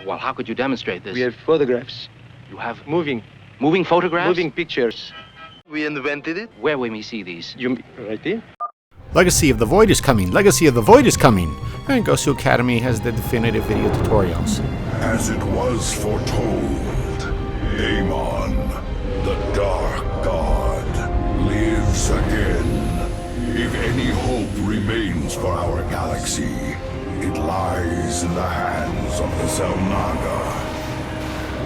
Well, how could you demonstrate this? We have photographs. You have Moving photographs? Moving pictures. We invented it. Where will we see these? You right there? Legacy of the Void is coming! Legacy of the Void is coming! And Gosu Academy has the definitive video tutorials. As it was foretold, Amon, the Dark God, lives again. If any hope remains for our galaxy, it lies in the hands of the Zelnaga.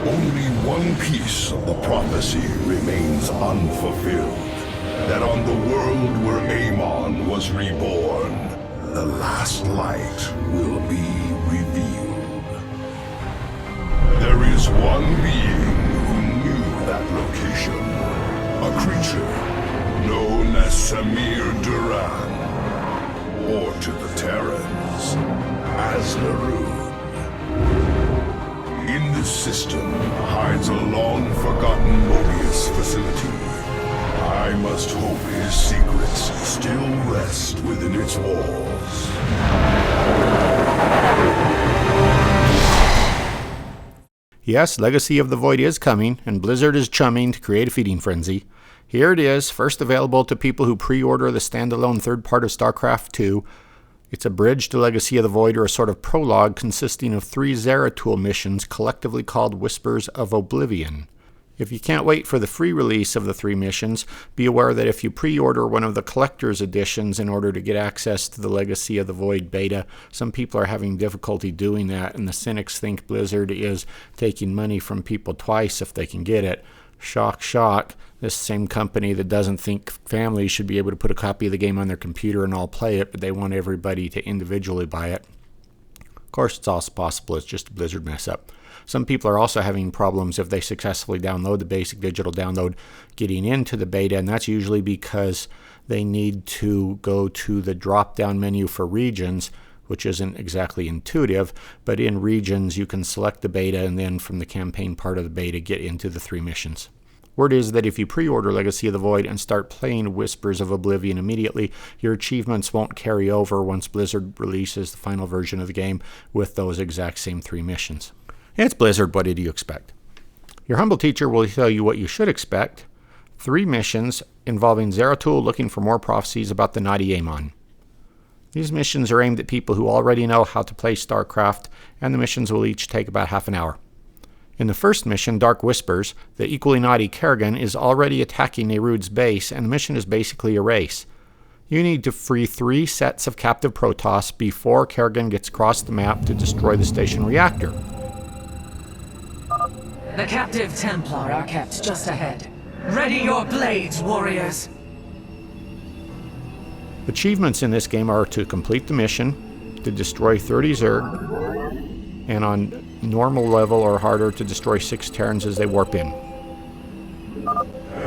Only one piece of the prophecy remains unfulfilled. That on the world where Amon was reborn, the last light will be revealed. There is one being who knew that location. A creature known as Samir Duran, or to the Terrans, as Narud. In this system hides a long-forgotten Mobius facility. I must hope his secrets still rest within its walls. Yes, Legacy of the Void is coming, and Blizzard is chumming to create a feeding frenzy. Here it is, first available to people who pre-order the standalone third part of StarCraft II. It's a bridge to Legacy of the Void, or a sort of prologue consisting of 3 Zeratul missions collectively called Whispers of Oblivion. If you can't wait for the free release of the 3 missions, be aware that if you pre-order one of the collector's editions in order to get access to the Legacy of the Void beta, some people are having difficulty doing that, and the cynics think Blizzard is taking money from people twice if they can get it. Shock, shock. This same company that doesn't think families should be able to put a copy of the game on their computer and all play it, but they want everybody to individually buy it. Of course, it's also possible it's just a Blizzard mess up. Some people are also having problems if they successfully download the basic digital download getting into the beta, and that's usually because they need to go to the drop-down menu for regions, which isn't exactly intuitive, but in regions you can select the beta and then from the campaign part of the beta get into the 3 missions. Word is that if you pre-order Legacy of the Void and start playing Whispers of Oblivion immediately, your achievements won't carry over once Blizzard releases the final version of the game with those exact same 3 missions. It's Blizzard, what did you expect? Your humble teacher will tell you what you should expect. 3 missions involving Zeratul looking for more prophecies about the naughty Amon. These missions are aimed at people who already know how to play StarCraft, and the missions will each take about half an hour. In the first mission, Dark Whispers, the equally naughty Kerrigan is already attacking Nerud's base, and the mission is basically a race. You need to free 3 sets of captive Protoss before Kerrigan gets across the map to destroy the station reactor. The captive Templar are kept just ahead. Ready your blades, warriors! Achievements in this game are to complete the mission, to destroy 30 Zerg, and on normal level or harder to destroy 6 Terrans as they warp in.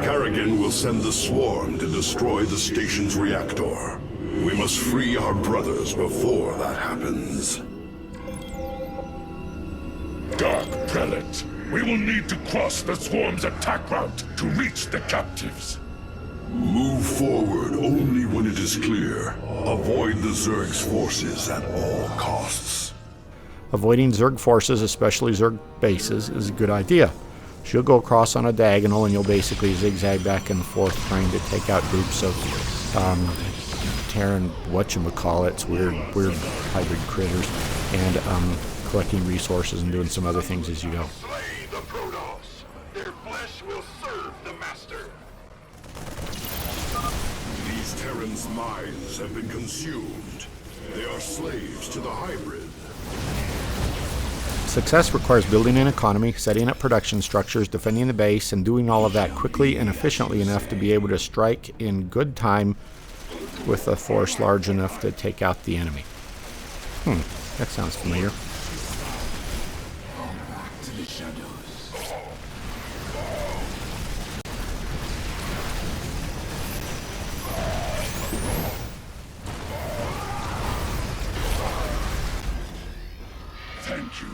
Kerrigan will send the swarm to destroy the station's reactor. We must free our brothers before that happens. Dark Prelate, we will need to cross the swarm's attack route to reach the captives. Move forward only when it is clear. Avoid the Zerg's forces at all costs. Avoiding Zerg forces, especially Zerg bases, is a good idea. She'll go across on a diagonal and you'll basically zigzag back and forth trying to take out groups of Terran whatchamacallits, weird hybrid critters, and collecting resources and doing some other things as you go. Slay the Protoss. Their flesh will serve the master. These Terrans' minds have been consumed. They are slaves to the hybrid. Success requires building an economy, setting up production structures, defending the base, and doing all of that quickly and efficiently enough to be able to strike in good time with a force large enough to take out the enemy. That sounds familiar. To the shadows. Thank you.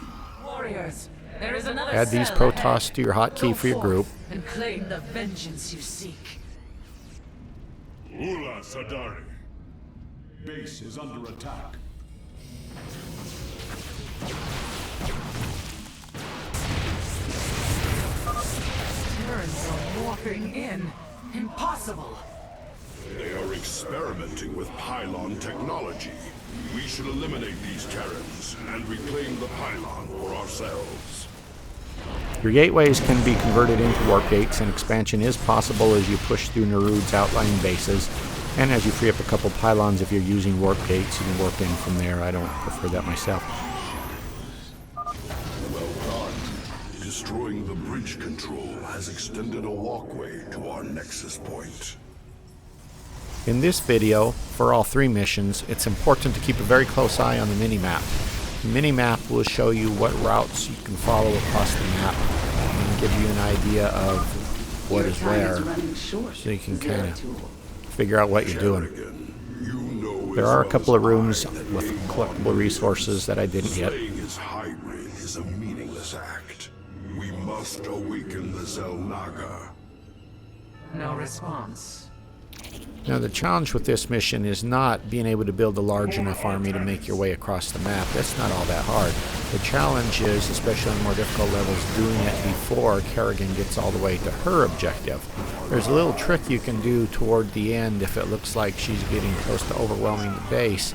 Warriors, there is another Add these cell Protoss ahead. to your hotkey Go for your forth group. and claim the vengeance you seek. Ula Sadari. Base is under attack. dropping in. Impossible. They are experimenting with pylon technology. We should eliminate these Terrans and reclaim the pylon for ourselves. Your gateways can be converted into warp gates, and expansion is possible as you push through Nerude's outlying bases, and as you free up a couple pylons. If you're using warp gates, you can warp in from there. I don't prefer that myself. Well done. Destroying the bridge control has extended a walkway to our nexus point. In this video, for all 3 missions, it's important to keep a very close eye on the minimap. The minimap will show you what routes you can follow across the map and give you an idea of what is where, so you can kind of figure out what you're doing. There are a couple of rooms with collectible resources that I didn't hit. Slaying his hybrid is a meaningless act. We must awaken the Zelnaga. No response. Now, the challenge with this mission is not being able to build a large enough army to make your way across the map. That's not all that hard. The challenge is, especially on more difficult levels, doing it before Kerrigan gets all the way to her objective. There's a little trick you can do toward the end if it looks like she's getting close to overwhelming the base.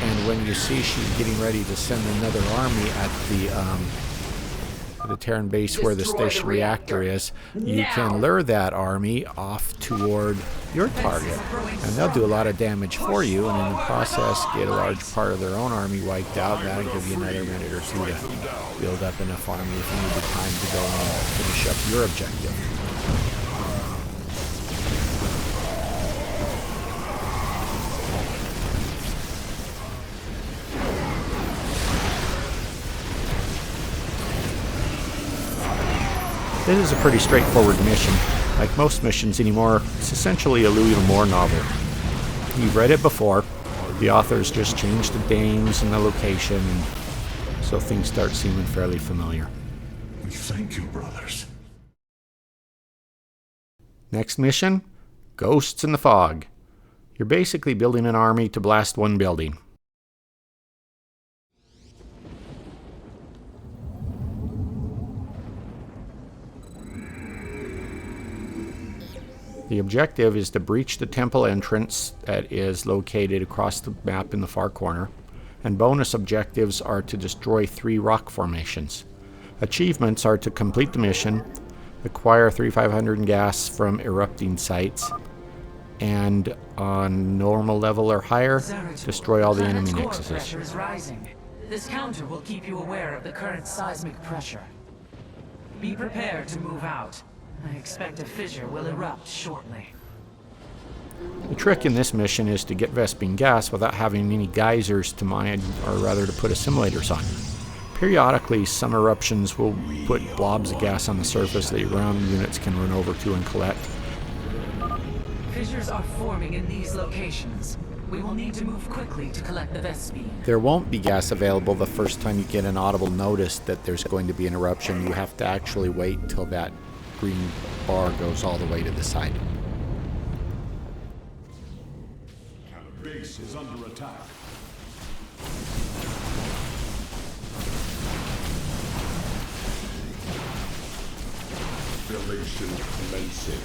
And when you see she's getting ready to send another army at the Terran base where the station reactor is, you can lure that army off toward your target, and they'll do a lot of damage for you, and in the process get a large part of their own army wiped out. That'll give you another minute or 2 to build up enough army if you need the time to go and finish up your objective. This is a pretty straightforward mission. Like most missions anymore, it's essentially a Louis L'Amour novel. You've read it before. The authors just changed the names and the location, so things start seeming fairly familiar. We thank you, brothers. Next mission, Ghosts in the Fog. You're basically building an army to blast one building. The objective is to breach the temple entrance that is located across the map in the far corner, and bonus objectives are to destroy 3 rock formations. Achievements are to complete the mission, acquire 3500 in gas from erupting sites, and on normal level or higher, destroy all the enemy nexuses. Pressure is rising. This counter will keep you aware of the current seismic pressure. Be prepared to move out. I expect a fissure will erupt shortly. The trick in this mission is to get Vespene gas without having any geysers to mine, or rather to put assimilators on. Periodically, some eruptions will put blobs of gas on the surface that your ground units can run over to and collect. Fissures are forming in these locations. We will need to move quickly to collect the Vespene. There won't be gas available the first time you get an audible notice that there's going to be an eruption. You have to actually wait until that green bar goes all the way to the side. Base is under attack. Relation commencing.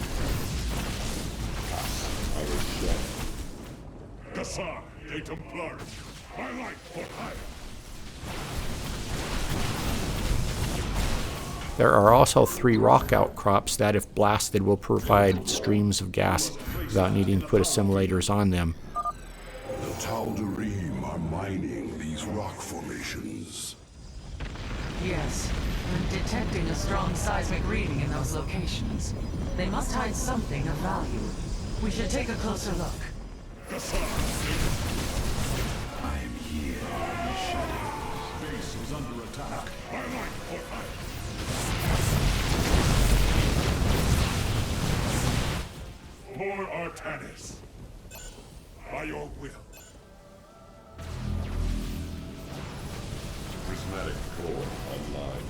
Pass our chef. Gassar, de Templar. My life for hire. There are also 3 rock outcrops that, if blasted, will provide streams of gas without needing to put assimilators on them. The Tal'Darim are mining these rock formations. Yes, I'm detecting a strong seismic reading in those locations. They must hide something of value. We should take a closer look. Gassar, I am here in the shadows. Base is under attack. my life for hire. For Artanis. By your will. Prismatic core online.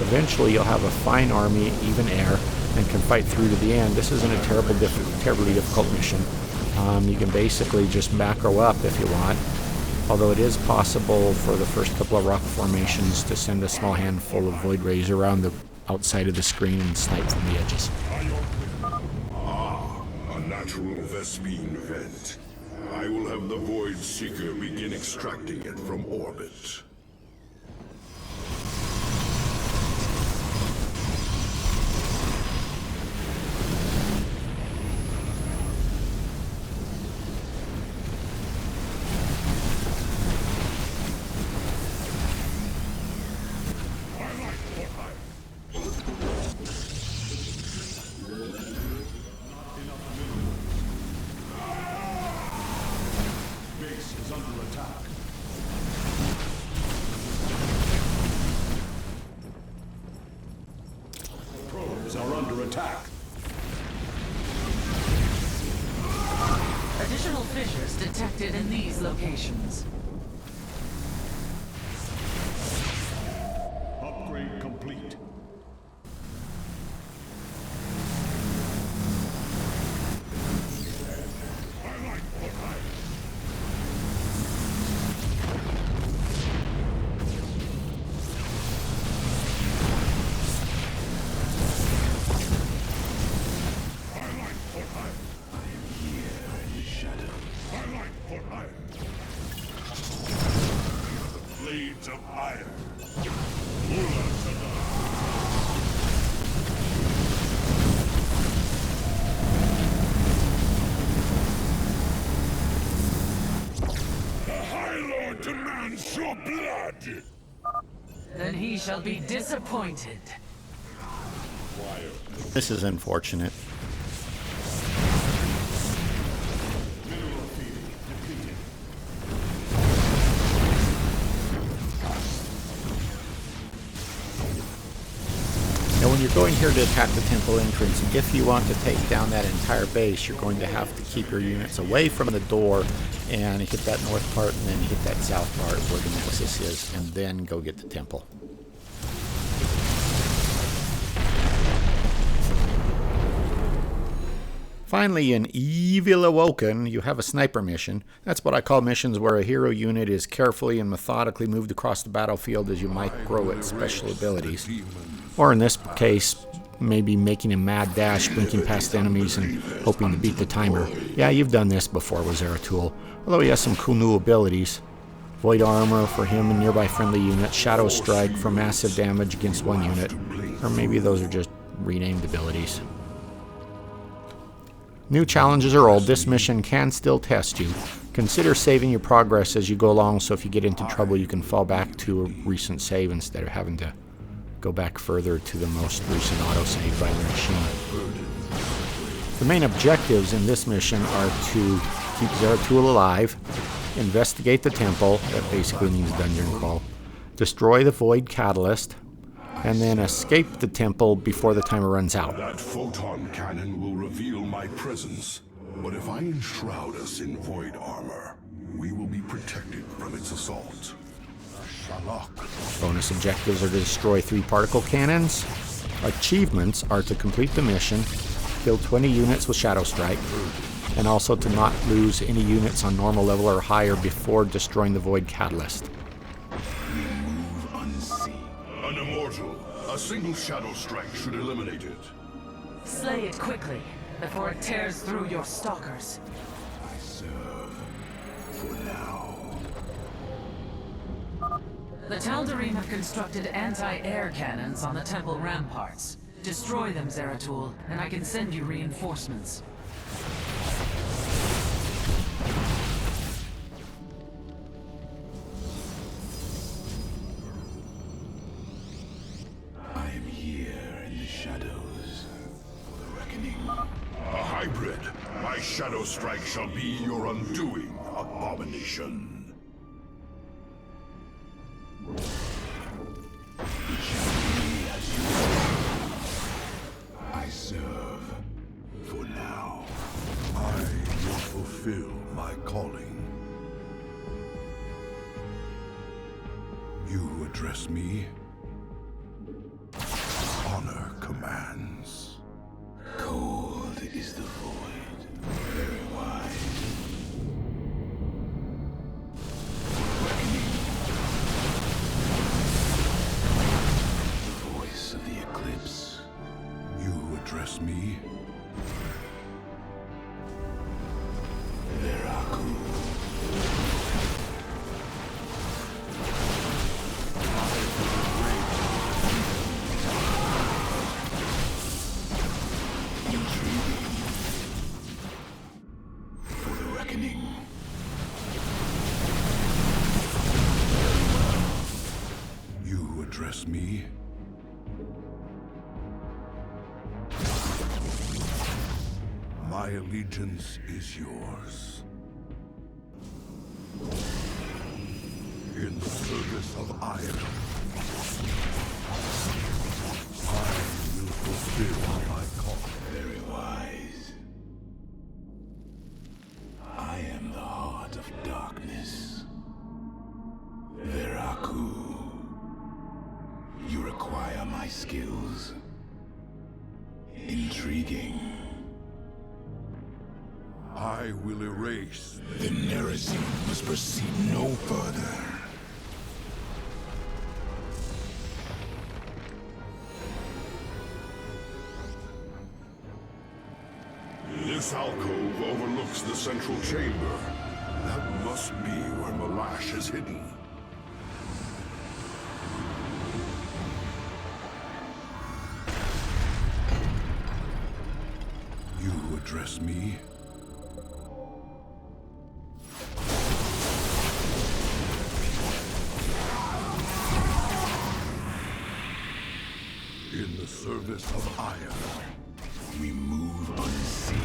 Eventually, you'll have a fine army, even air, and can fight through to the end. This isn't a terribly difficult mission. You can basically just macro up if you want, although it is possible for the first couple of rock formations to send a small handful of void rays around the outside of the screen and snipe from the edges. A natural Vespine vent. I will have the Void Seeker begin extracting it from orbit. Base is under attack. Probes are under attack. Additional fissures detected in these locations. Upgrade complete. Blades of iron. The High Lord demands your blood! Then he shall be disappointed. This is unfortunate. Mineral field depleted. Now when you're going here to attack the temple entrance, if you want to take down that entire base, you're going to have to keep your units away from the door and hit that north part and then hit that south part where the nexus is, and then go get the temple. Finally, in Evil Awoken, you have a sniper mission. That's what I call missions where a hero unit is carefully and methodically moved across the battlefield as you might grow its special abilities. Or in this case, maybe making a mad dash, blinking past enemies and hoping to beat the timer. Yeah, you've done this before with Zeratul, although he has some cool new abilities. Void Armor for him and nearby friendly units, Shadow Strike for massive damage against one unit, or maybe those are just renamed abilities. New challenges or old, this mission can still test you. Consider saving your progress as you go along, so if you get into trouble you can fall back to a recent save instead of having to go back further to the most recent autosave by the machine. The main objectives in this mission are to keep Zeratul alive, investigate the temple, that basically means dungeon crawl, destroy the Void Catalyst, and then escape the temple before the timer runs out. That photon cannon will reveal my presence. But if I enshroud us in void armor, we will be protected from its assault. Shalak. Bonus objectives are to destroy 3 particle cannons. Achievements are to complete the mission, kill 20 units with Shadow Strike, and also to not lose any units on normal level or higher before destroying the Void Catalyst. An immortal. A single Shadow Strike should eliminate it. Slay it quickly, before it tears through your stalkers. I serve for now. The Tal'Darim have constructed anti-air cannons on the temple ramparts. Destroy them, Zeratul, and I can send you reinforcements. I am here in the shadows for the reckoning. A hybrid. My Shadow Strike shall be your undoing, abomination. I serve for now. I will fulfill my calling. You address me. Honor commands. Cold is the void. Very wise. address me? You address me? My allegiance is yours. In the service of Iron, I will fulfill my call. Very wise. I am the heart of darkness. Veraku. You require my skills. Intriguing. I will erase. The narration must proceed no further. This alcove overlooks the central chamber. That must be where Malash is hidden. You address me? In the service of Iron. We move unseen.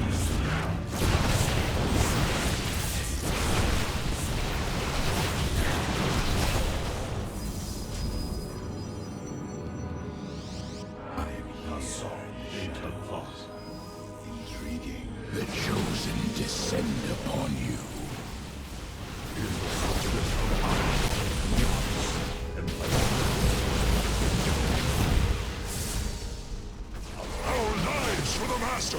I am here. Intriguing. The chosen descend upon you. In the service of Our lives for the Master!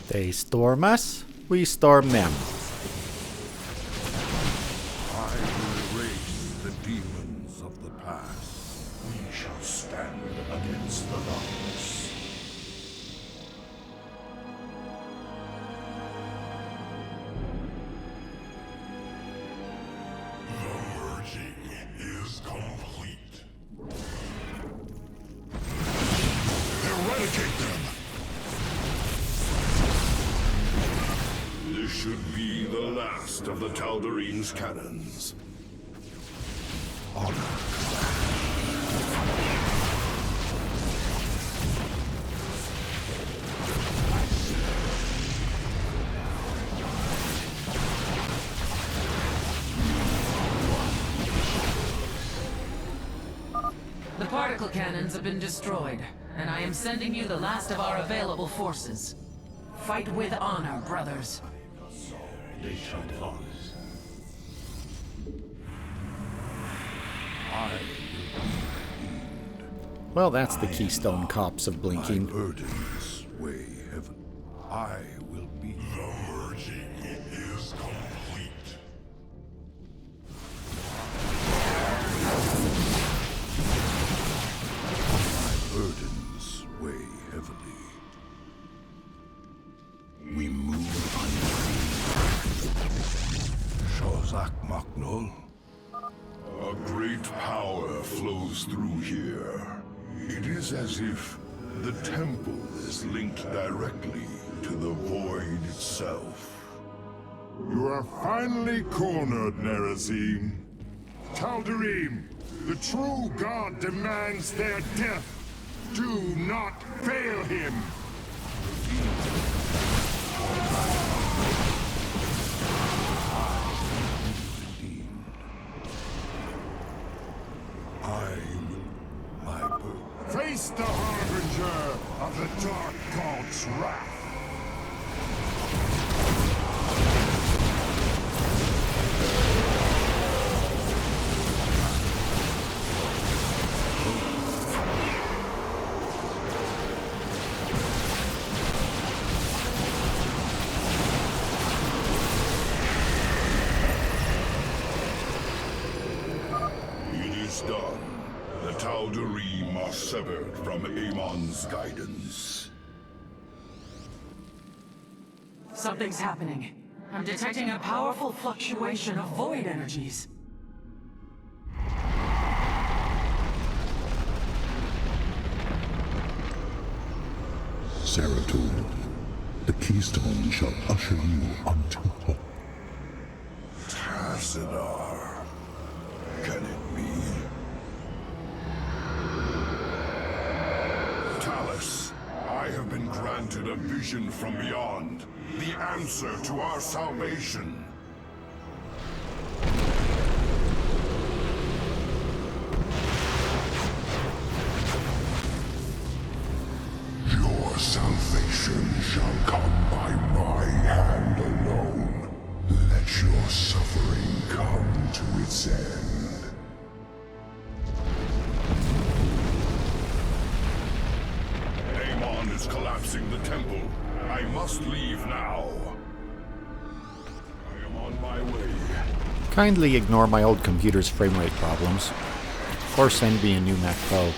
They storm us, we storm them. I will erase the demons of the past. We shall stand against the darkness. The merging is complete. Eradicate them! This should be the last of the Tal'Darine's cannons. Honor. The particle cannons have been destroyed, and I am sending you the last of our available forces. Fight with honor, brothers. Well, that's the Keystone Cops of My blinking. burdens weigh heaven. I will be The merging is complete. burdens weigh heavily. We move unseen. Shozak Maknul. A great power flows through here. It is as if the temple is linked directly to the void itself. You are finally cornered, Nerazim. Tal'Darim, the true god demands their death. Do not fail him! I will my burden. Face the harbinger of the Dark God's wrath. It is done. The Tal'Darim are are severed from Amon's guidance. Something's happening. I'm detecting a powerful fluctuation of void energies. Zeratul, the keystone shall usher you unto hope. Tassadar, can it be? Talus, I have been granted a vision from beyond, the answer to our salvation. Your salvation shall come by my hand alone. Let your suffering come to its end. Amon is collapsing the temple. I must leave now. I am on my way. Kindly ignore my old computer's frame rate problems. Or send me a new Mac Pro.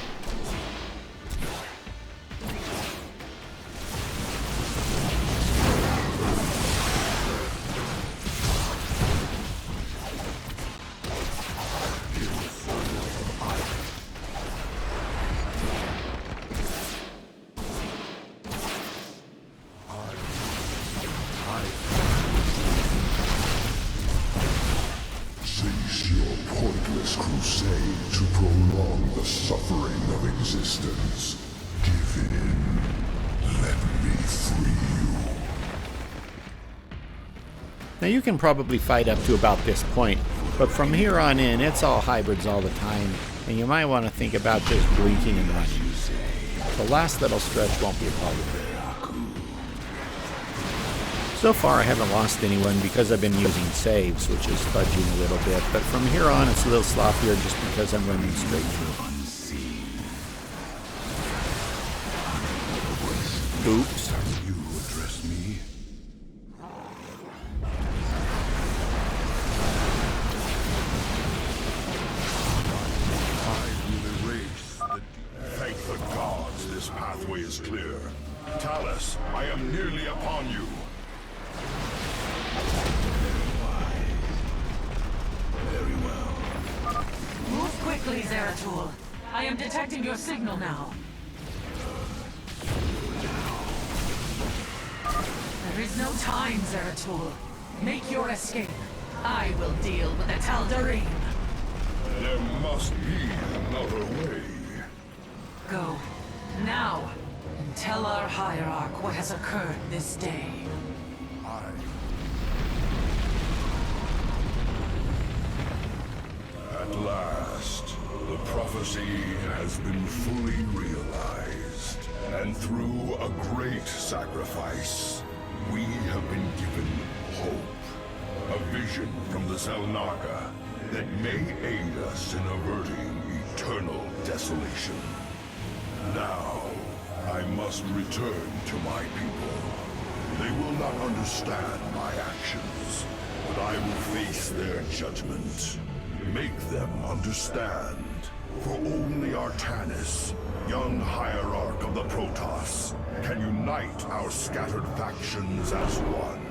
Cease your pointless crusade to prolong the suffering of existence. Give in. Let me free you. Now you can probably fight up to about this point, but from here on in, it's all hybrids all the time, and you might want to think about just blinking and running. The last little stretch won't be a problem. So far I haven't lost anyone because I've been using saves, which is fudging a little bit, but from here on it's a little sloppier just because I'm running straight through. Oops. You address me? I will erase the... Thank the gods this pathway is clear. Talus, I am nearly upon you. Very well. Move quickly, Zeratul. I am detecting your signal now. There is no time, Zeratul. Make your escape. I will deal with the Tal'Darim. There must be another way. Go. Now. And tell our hierarch what has occurred this day. At last, the prophecy has been fully realized. And through a great sacrifice, we have been given hope. A vision from the Zelnaga that may aid us in averting eternal desolation. Now, I must return to my people. They will not understand my actions, but I will face their judgment. Make them understand. For only Artanis, young hierarch of the Protoss, can unite our scattered factions as one,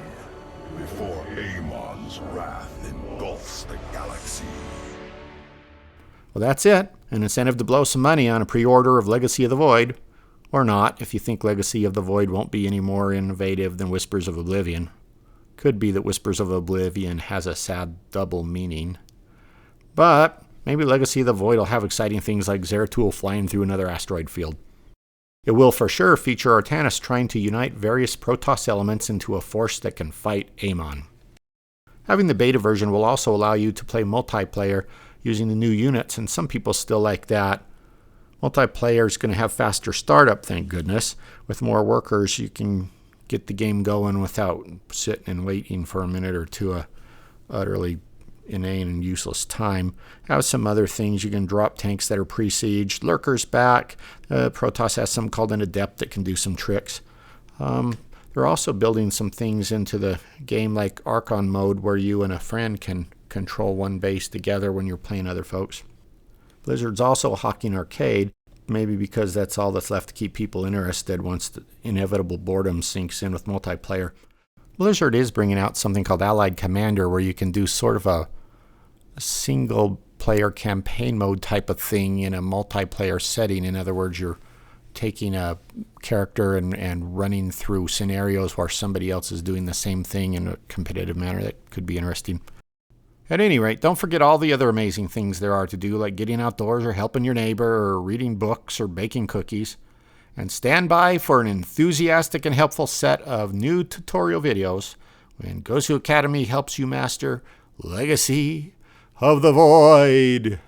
before Amon's wrath engulfs the galaxy. Well, that's it. An incentive to blow some money on a pre-order of Legacy of the Void. Or not, if you think Legacy of the Void won't be any more innovative than Whispers of Oblivion. Could be that Whispers of Oblivion has a sad double meaning. But maybe Legacy of the Void will have exciting things like Zeratul flying through another asteroid field. It will for sure feature Artanis trying to unite various Protoss elements into a force that can fight Amon. Having the beta version will also allow you to play multiplayer using the new units, and some people still like that. Multiplayer is going to have faster startup, thank goodness. With more workers, you can get the game going without sitting and waiting for a minute or two of utterly inane and useless time. Have some other things. You can drop tanks that are pre-sieged. Lurkers back. Protoss has something called an Adept that can do some tricks. They're also building some things into the game like Archon mode where you and a friend can control one base together when you're playing other folks. Blizzard's also hawking arcade, Maybe because that's all that's left to keep people interested once the inevitable boredom sinks in with multiplayer. Blizzard is bringing out something called Allied Commander, where you can do sort of a single-player campaign mode type of thing in a multiplayer setting. In other words, you're taking a character and running through scenarios where somebody else is doing the same thing in a competitive manner. That could be interesting. At any rate, don't forget all the other amazing things there are to do, like getting outdoors or helping your neighbor or reading books or baking cookies. And stand by for an enthusiastic and helpful set of new tutorial videos when Gosu Academy helps you master Legacy of the Void.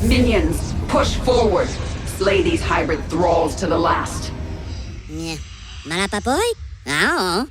Minions, push forward. Slay these hybrid thralls to the last. Marapapoy? Ao.